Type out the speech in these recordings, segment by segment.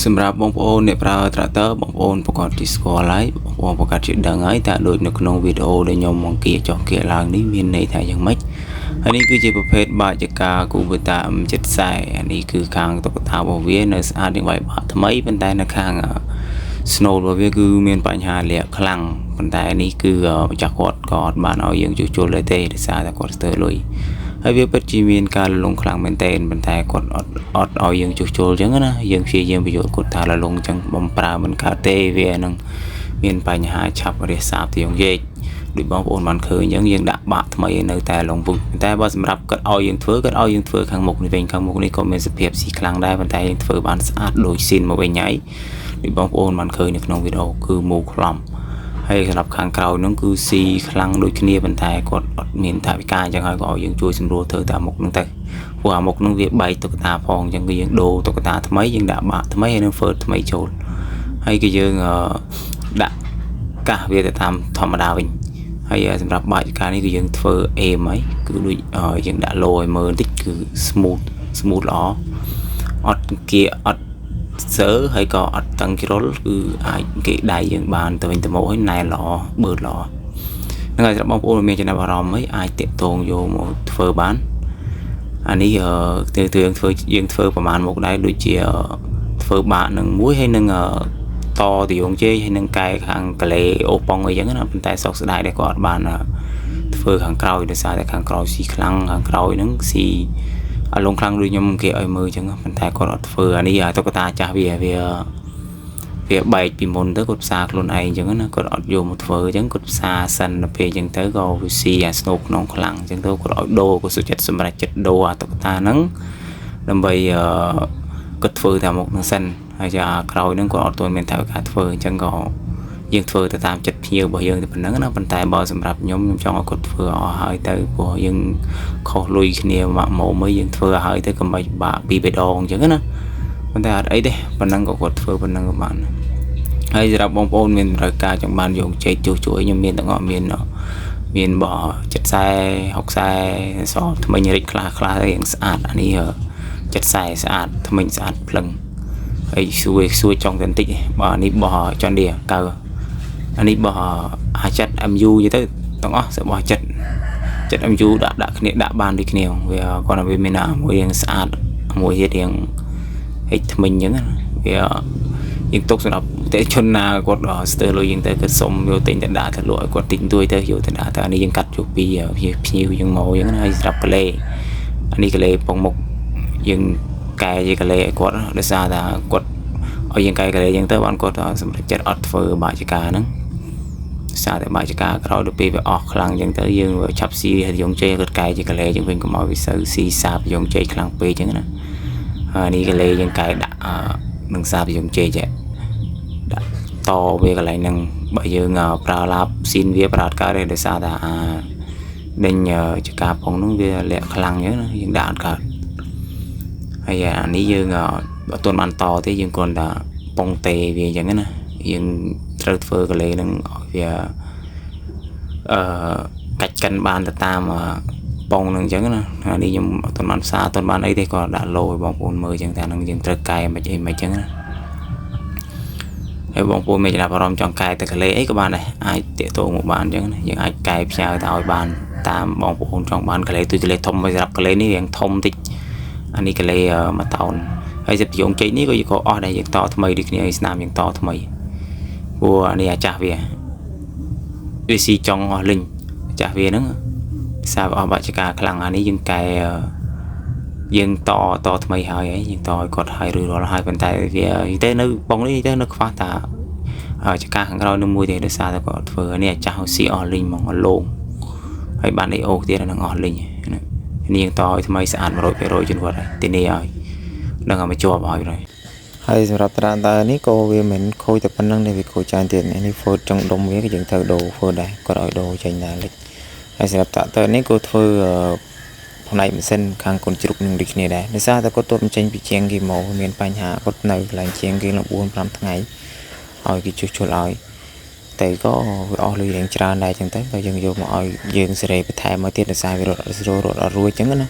សម្រាប់បងប្អូនអ្នកប្រើ tractor បងប្អូនប្រកាសជាស្គាល់ហើយបងប្អូនប្រកាសជាដឹងហើយថាដូចនៅក្នុងវីដេអូដែលខ្ញុំបង្គាចុះគាឡើងនេះមានន័យថាយ៉ាងម៉េចហើយនេះគឺជាប្រភេទបាចកា Kubota M740 អានេះគឺខាងតុក្កតារបស់វានៅស្អាតជាងវាយបាក់ថ្មីប៉ុន្តែនៅខាង Snow របស់វាគឺមានបញ្ហាលាក់ខ្លាំងប៉ុន្តែនេះគឺម្ចាស់គាត់ក៏អត់បានឲ្យយើងជួសជុលដែរទេដោយសារតែគាត់ស្ទើរលុយហើយវាពិតជាមានការលងខ្លាំងមែនទែនប៉ុន្តែគាត់អត់ឲ្យយើងជួសជុលអញ្ចឹងណាយើងព្យាយាមបញ្យល់គាត់ថាលងអញ្ចឹងបំប្រើមិនកើតទេវានឹងមានបញ្ហាឆាប់រះសាបទីងយេកដូចបងប្អូនបានឃើញអញ្ចឹងយើងដាក់បាក់ថ្មីនៅតែលងពុកតែបើសម្រាប់គាត់ឲ្យយើងធ្វើខាងមុខនេះវិញខាងមុខនេះក៏មានសភាពស៊ីខ្លាំងដែរប៉ុន្តែយើងធ្វើបានស្អាតដូចស៊ីនមកវិញហើយដូចបងប្អូនបានឃើញនៅក្នុងវីដេអូគឺមូលខ្លំហើយសម្រាប់ខាងក្រោយនោះគឺស៊ីខ្លាំងដូចគ្នាប៉ុន្តែគាត់អត់មានថាវិការអញ្ចឹងហើយក៏ឲ្យយើងជួយសម្រួលធ្វើតាមមុខនោះទៅព្រោះអាមុខនោះវាបែកតុក្កតាផងអញ្ចឹងគឺយើងដូរតុក្កតាថ្មីយើងដាក់បាក់ថ្មីហើយនឹងហ្វឺតថ្មីចូលហើយគឺយើងដាក់កាសវាទៅតាមធម្មតាវិញហើយសម្រាប់បាច់ការនេះគឺយើងធ្វើអេមហើយគឺដូចយើងដាក់ឡូឲ្យមើលបន្តិចគឺ smooth ល្អអត់គៀអត់សើហើយក៏អត់តឹងជ្រុលគឺអាចគេដៃយើងបានទៅវិញទៅមកហើយណែល្អបើល្អហ្នឹងហើយសម្រាប់បងប្អូនមានចំណាប់អារម្មណ៍អីអាចតាក់ទងយកមកធ្វើបានអានេះយើងធ្វើប្រហែលមុខដែរដូចជាធ្វើបាក់នឹងមួយហើយនឹងតទៅយងជេហើយនឹងកែខាងកលេអូប៉ុងអីចឹងណាប៉ុន្តែសោកស្ដាយដែលគាត់អត់បានធ្វើខាងក្រោយដោយសារតែខាងក្រោយស៊ីខ្លាំងខាងក្រោយហ្នឹងស៊ីអលងខ្លាំងដូចខ្ញុំគេឲ្យមើលចឹងប៉ុន្តែគាត់អត់ធ្វើអានេះតុក្កតាចាស់វាបែកពីមុនទៅគាត់ផ្សារខ្លួនឯងចឹងណាគាត់អត់យកមកធ្វើចឹងគាត់ផ្សារសិនទៅពេលចឹងទៅក៏វាស៊ីអាស្នូកក្នុងខ្លាំងចឹងទៅគាត់ឲ្យដូរគាត់សុខចិត្តសម្រាប់ចិត្តដូរអាតុក្កតាហ្នឹងដើម្បីគាត់ធ្វើតាមមុខហ្នឹងសិនហើយចាក្រោយហ្នឹងគាត់អត់ទាន់មានថវិកាធ្វើអញ្ចឹងក៏យើងធ្វើទៅតាមចិត្តភ្ញៀវរបស់យើងទៅប៉ុណ្ណឹងណាប៉ុន្តែបើសម្រាប់ខ្ញុំចង់ឲ្យគាត់ធ្វើអស់ហើយទៅព្រោះយើងខុសលុយគ្នាម៉ាក់ម៉ោមួយយើងធ្វើឲ្យទៅកុំបាច់បាក់ពីបេដងអញ្ចឹងណាប៉ុន្តែអត់អីទេប៉ុណ្ណឹងក៏គាត់ធ្វើប៉ុណ្ណឹងក៏បានហើយសម្រាប់បងប្អូនមានតម្រូវការចង់បានយកជែកជួសជួយខ្ញុំមានទាំងអស់មានប70 60សថ្មិញរិចខ្លះរៀងស្អាតអានេះ70ស្អាតថ្មិញស្អាតភ្លឹងហើយសួរចង់តែបន្តិចបើនេះបោះចន្ទឌីកៅអានេះបោះ50 MU ទៅទាំងអស់សបោះ7 MU ដាក់គ្នាដាក់បានដូចគ្នាវាគាត់ថាវាមានមួយរៀងស្អាតមួយទៀតរៀងហិចថ្មិញអញ្ចឹងវាយើងទុកសម្រាប់តែជនណាគាត់ស្ទើរលុយយើងទៅគាត់សុំយកទិញទៅដាក់ទៅលក់ឲ្យគាត់ទិញទួយទៅយកទៅដាក់ទៅអានេះយើងកាត់ចុះពីភ្ញៀវយើងមកអញ្ចឹងហើយសម្រាប់កលេអានេះកលេពងមុខយើងកែជាកលេឲ្យគាត់ដោយសារថាគាត់ឲ្យយើងកែកលេអញ្ចឹងទៅបានគាត់សម្រាប់ចិត្តអត់ធ្វើបាចកាហ្នឹងសារតែបាចកាក្រោយទៅពេលវាអស់ខ្លាំងអញ្ចឹងទៅយើងឆាប់ស៊ីយងជ័យគាត់កែជាកលេអញ្ចឹងវិញកុំឲ្យវាសូវស៊ីសាបយងជ័យខ្លាំងពេកអញ្ចឹងណាហើយនេះកលេយើងកែដាក់នឹងសាបយងជ័យចេះដាក់តវាកន្លែងហ្នឹងបើយើងប្រើឡាបស៊ីនវាប្រើអត់កើតទេដោយសារតែដេញចកាផងហ្នឹងវាលាក់ខ្លាំងអញ្ចឹងណាយើងដាក់អត់កើតហើយអានេះយើងអត់ទាន់បានតទេយើងគ្រាន់តែប៉ុងតេវាអញ្ចឹងណាយើងត្រូវធ្វើកលេនឹងឲ្យវាកាច់កិនបានទៅតាមប៉ុងនឹងអញ្ចឹងណាអានេះខ្ញុំអត់ទាន់បានផ្សារអត់ទាន់បានអីទេក៏ដាក់ឡូឲ្យបងប្អូនមើលអញ្ចឹងថានឹងយើងត្រូវកែមិនអីមិនអញ្ចឹងណាហើយបងប្អូនមានចំណាប់អារម្មណ៍ចង់កែទៅកលេអីក៏បានដែរអាចតាក់ទងមកបានអញ្ចឹងណាយើងអាចកែផ្ញើទៅឲ្យបានតាមបងប្អូនចង់បានកលេទូកលេធំសម្រាប់កលេនេះរៀងធំតិចអានេះកលេ1តោនហើយសិបយងជ័យនេះក៏អស់ដែរយើងតថ្មីដូចគ្នាស្នាមយើងតថ្មីព្រោះអានេះអាចាស់វាស៊ីចង់អស់លិញអាចាស់វាហ្នឹងសារអស់បាចកាខ្លាំងអានេះយើងកែយើងតថ្មីហើយយើងតឲ្យគាត់ហើយរួចរាល់ហើយប៉ុន្តែវាទៅនៅបងនេះទៅនៅខ្វះតាចកាខាងក្រោយនឹងមួយទេដោយសារតែគាត់ធ្វើនេះអាចាស់ស៊ីអស់លិញហ្មងអស់លោងហើយបានអីអូទៀតនឹងអស់លិញនេះយើងតឲ្យថ្មីស្អាត 100% ជូនគាត់ហើយទីនេះឲ្យដឹងឲ្យមកជាប់ឲ្យហើយសម្រាប់ត្រាតើនេះក៏វាមិនខូចតែប៉ុណ្្នឹងទេវាខូចច្រើនទៀតនេះហ្វឺតចង់ដុំវាក៏យើងត្រូវដូរហ្វឺតដែរគាត់ឲ្យដូរចេញដែរលិចហើយសម្រាប់ត្រានេះក៏ធ្វើផ្នែកម៉ាស៊ីនខាងកូនជ្រូកនឹងដូចគ្នាដែរដោយសារតែគាត់ទត់ចេញពីជាងគេមកមានបញ្ហាគាត់នៅកន្លែងជាងគេនៅ 4-5 ថ្ងៃឲ្យគេជួសជុលឲ្យតែក៏វាអស់លុយរៀងច្រើនដែរចឹងទៅបើយើងយកមកឲ្យយើងសេរីបន្ថែមមកទៀតដោយសារវារត់អត់រួចចឹងណា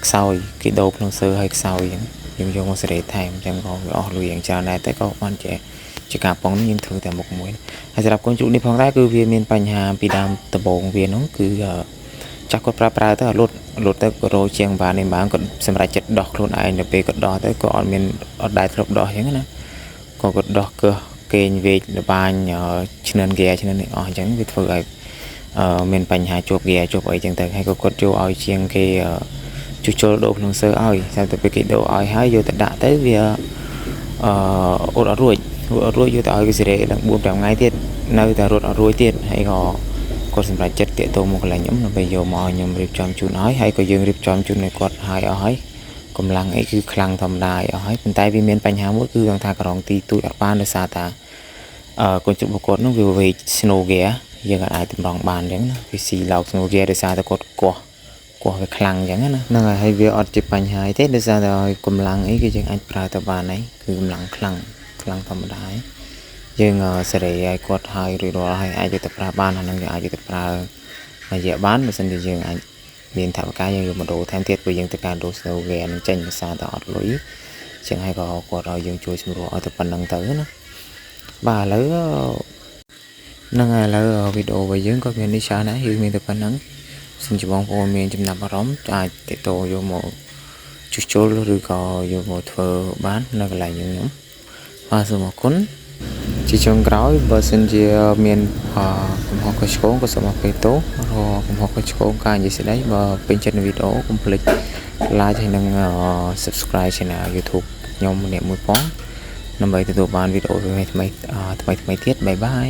ខ្សោយគេដូរក្នុងសើឲ្យខ្សោយចឹង យើងយកមកសេរីថែមអញ្ចឹងក៏វាអស់លុយយ៉ាងច្រើនដែរតែក៏បានជាការប៉ុងនេះយើងធ្វើតែមុខមួយហើយសម្រាប់កូនជ្រូកនេះផងដែរគឺវាមានបញ្ហាពីដើមដំបូងវានោះគឺចាស់គាត់ប្រើទៅលុតទៅក៏រោជាងបាននេះបានគាត់សម្រាប់ចិត្តដោះខ្លួនឯងទៅពេលគាត់ដោះទៅក៏អត់ដែលធ្លាប់ដោះអញ្ចឹងណាក៏គាត់ដោះកើកេងវេកលបាញឈ្នឿនហ្គេឈ្នឿននេះអស់អញ្ចឹងវាធ្វើឲ្យមានបញ្ហាជាប់ហ្គេជាប់អីអញ្ចឹងទៅហើយក៏គាត់ចូលឲ្យជាងគេជួសជុលដូរក្នុងសើឲ្យតែទៅពេលគេដូរឲ្យហើយយកទៅដាក់ទៅវាអត់រួចយកទៅឲ្យគេសេរីដល់ 4-5 ថ្ងៃទៀតនៅតែរត់អត់រួចទៀតហើយក៏គាត់សម្រាប់ចិត្តតាកតងមកកន្លែងខ្ញុំដើម្បីយកមកឲ្យខ្ញុំរៀបចំជូនឲ្យហើយក៏យើងរៀបចំជូនឲ្យគាត់ហើយអស់ហើយកម្លាំងអីគឺខ្លាំងធម្មតាអស់ហើយប៉ុន្តែវាមានបញ្ហាមួយគឺគាត់ថាក្រងទីទូចអត់បានដោយសារតាកូនជប់គាត់នោះវាវេក snow gear យើងអាចតម្រង់បានអញ្ចឹងណាវាស៊ីឡោក snow gear ដោយសារតែគាត់កោះវាខ្លាំងអញ្ចឹងណាហ្នឹងហើយវាអត់ជាបញ្ហាទេដោយសារតែកម្លាំងអីគឺយើងអាចប្រើទៅបានហើយគឺកម្លាំងខ្លាំងធម្មតាហើយយើងសេរីឲ្យគាត់ហើយរួចរាល់ហើយអាចយកទៅប្រើបានអាហ្នឹងយើងអាចយកទៅប្រើរយៈបានបើមិនជាយើងអាចមានថវិកាយើងយកមកដូរថែមទៀតព្រោះយើងទៅការដូរ snow gear នឹងចេញដោយសារតែអត់លុយចឹងហើយក៏គាត់ឲ្យយើងជួយសម្រួលឲ្យទៅប៉ុណ្្នឹងទៅណាបាទឥឡូវហ្នឹងហើយឥឡូវវីដេអូរបស់យើងក៏មាននេះច្រើនដែរយើងមានតែប៉ុណ្្នឹងសូមបងប្អូនមានចំណាប់អារម្មណ៍អាចតិតោយកមកជួសជុលឬក៏យកមកធ្វើបាននៅកន្លែងខ្ញុំបាទសូមអរគុណជាចុងក្រោយបើសិនជាមានកំហុសខុសឆ្គងក៏សូមអភ័យទោសឬកំហុសខុសឆ្គងការនិយាយស្ដីបើពេញចិត្តនៅវីដេអូកុំភ្លេច like ហើយនិង subscribe channel YouTube ខ្ញុំម្នាក់មួយផងដើម្បីទទួលបានវីដេអូថ្មីៗទៀតបាយបាយ